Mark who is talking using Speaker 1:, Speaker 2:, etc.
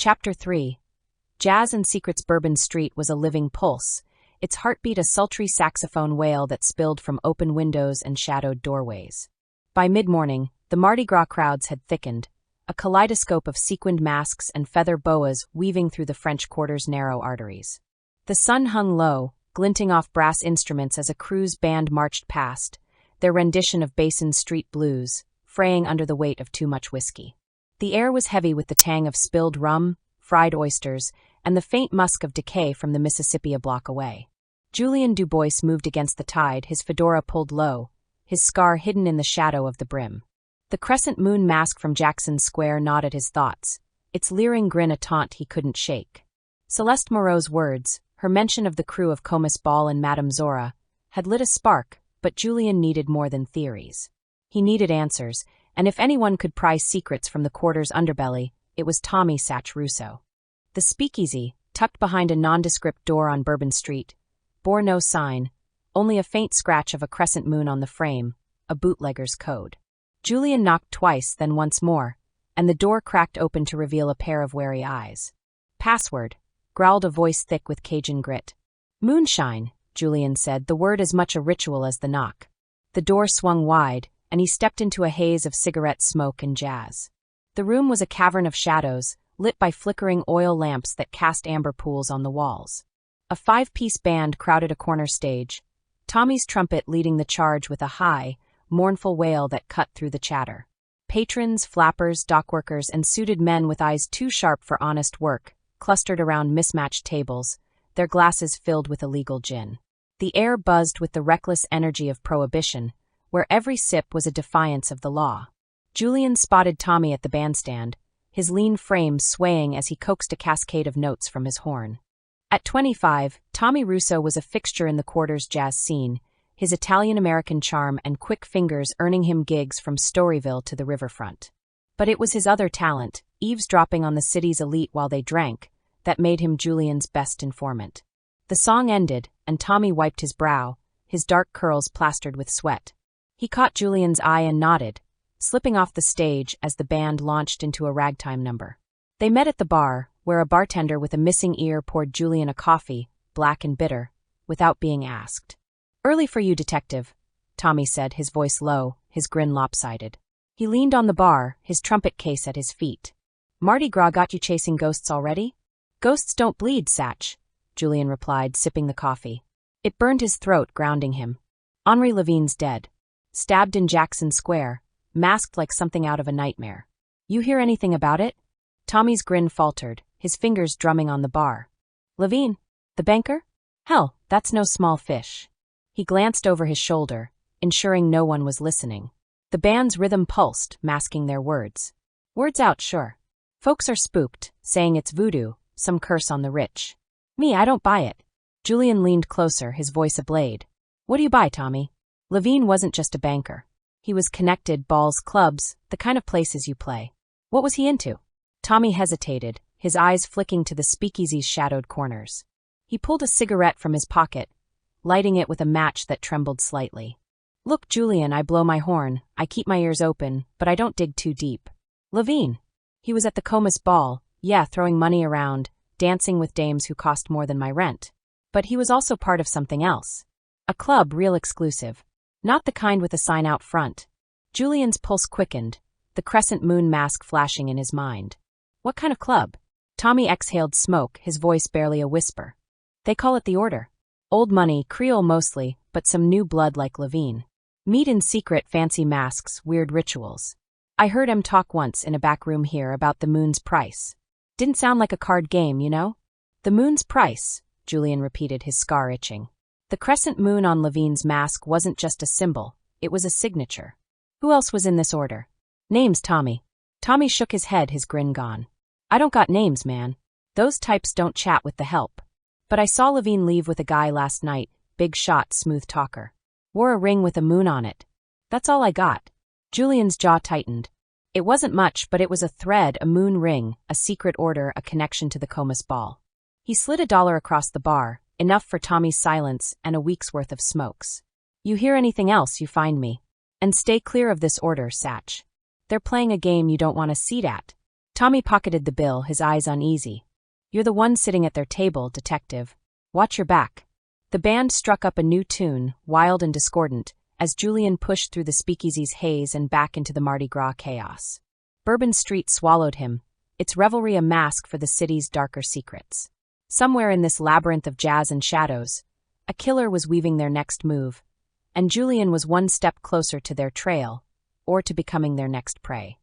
Speaker 1: Chapter 3. Jazz and Secrets. Bourbon Street was a living pulse, its heartbeat a sultry saxophone wail that spilled from open windows and shadowed doorways. By mid-morning, the Mardi Gras crowds had thickened, a kaleidoscope of sequined masks and feather boas weaving through the French Quarter's narrow arteries. The sun hung low, glinting off brass instruments as a cruise band marched past, their rendition of Basin Street blues, fraying under the weight of too much whiskey. The air was heavy with the tang of spilled rum, fried oysters, and the faint musk of decay from the Mississippi a block away. Julien Dubois moved against the tide, his fedora pulled low, his scar hidden in the shadow of the brim. The crescent moon mask from Jackson Square gnawed at his thoughts, its leering grin a taunt he couldn't shake. Celeste Moreau's words, her mention of the crew of Comus Ball and Madame Zora, had lit a spark, but Julien needed more than theories. He needed answers, and if anyone could pry secrets from the Quarter's underbelly, it was Tommy Satch Rousseau. The speakeasy, tucked behind a nondescript door on Bourbon Street, bore no sign, only a faint scratch of a crescent moon on the frame, a bootlegger's code. Julien knocked twice, then once more, and the door cracked open to reveal a pair of wary eyes. "Password," growled a voice thick with Cajun grit. "Moonshine," Julien said, the word as much a ritual as the knock. The door swung wide, and he stepped into a haze of cigarette smoke and jazz. The room was a cavern of shadows, lit by flickering oil lamps that cast amber pools on the walls. A five-piece band crowded a corner stage, Tommy's trumpet leading the charge with a high, mournful wail that cut through the chatter. Patrons, flappers, dockworkers, and suited men with eyes too sharp for honest work clustered around mismatched tables, their glasses filled with illegal gin. The air buzzed with the reckless energy of prohibition, where every sip was a defiance of the law. Julien spotted Tommy at the bandstand, his lean frame swaying as he coaxed a cascade of notes from his horn. At 25, Tommy Rousseau was a fixture in the Quarter's jazz scene, his Italian-American charm and quick fingers earning him gigs from Storyville to the riverfront. But it was his other talent, eavesdropping on the city's elite while they drank, that made him Julien's best informant. The song ended, and Tommy wiped his brow, his dark curls plastered with sweat. He caught Julien's eye and nodded, slipping off the stage as the band launched into a ragtime number. They met at the bar, where a bartender with a missing ear poured Julien a coffee, black and bitter, without being asked. "Early for you, detective," Tommy said, his voice low, his grin lopsided. He leaned on the bar, his trumpet case at his feet. "Mardi Gras got you chasing ghosts already?" "Ghosts don't bleed, Satch," Julien replied, sipping the coffee. It burned his throat, grounding him. "Henri Levine's dead. Stabbed in Jackson Square, masked like something out of a nightmare. You hear anything about it?" Tommy's grin faltered, his fingers drumming on the bar. "Levine? The banker? Hell, that's no small fish." He glanced over his shoulder, ensuring no one was listening. The band's rhythm pulsed, masking their words. "Words out, sure. Folks are spooked, saying it's voodoo, some curse on the rich. Me, I don't buy it." Julien leaned closer, his voice ablade. "What do you buy, Tommy?" Levine wasn't just a banker. He was connected, balls, clubs, the kind of places you play. What was he into? Tommy hesitated, his eyes flicking to the speakeasy's shadowed corners. He pulled a cigarette from his pocket, lighting it with a match that trembled slightly. "Look, Julien, I blow my horn, I keep my ears open, but I don't dig too deep. Levine. He was at the Comus Ball, yeah, throwing money around, dancing with dames who cost more than my rent. But he was also part of something else. A club, real exclusive. Not the kind with a sign out front." Julien's pulse quickened, the crescent moon mask flashing in his mind. "What kind of club?" Tommy exhaled smoke, his voice barely a whisper. "They call it the Order. Old money, Creole mostly, but some new blood like Levine. Meet in secret, fancy masks, weird rituals. I heard him talk once in a back room here about the moon's price. Didn't sound like a card game, you know?" "The moon's price," Julien repeated, his scar itching. The crescent moon on Levine's mask wasn't just a symbol, it was a signature. Who else was in this order? "Names, Tommy." Tommy shook his head, his grin gone. "I don't got names, man. Those types don't chat with the help. But I saw Levine leave with a guy last night, big shot, smooth talker. Wore a ring with a moon on it. That's all I got." Julien's jaw tightened. It wasn't much, but it was a thread, a moon ring, a secret order, a connection to the Comus Ball. He slid $1 across the bar, enough for Tommy's silence and a week's worth of smokes. "You hear anything else, you find me. And stay clear of this order, Satch. They're playing a game you don't want a seat at." Tommy pocketed the bill, his eyes uneasy. "You're the one sitting at their table, detective. Watch your back." The band struck up a new tune, wild and discordant, as Julian pushed through the speakeasy's haze and back into the Mardi Gras chaos. Bourbon Street swallowed him, its revelry a mask for the city's darker secrets. Somewhere in this labyrinth of jazz and shadows, a killer was weaving their next move, and Julian was one step closer to their trail, or to becoming their next prey.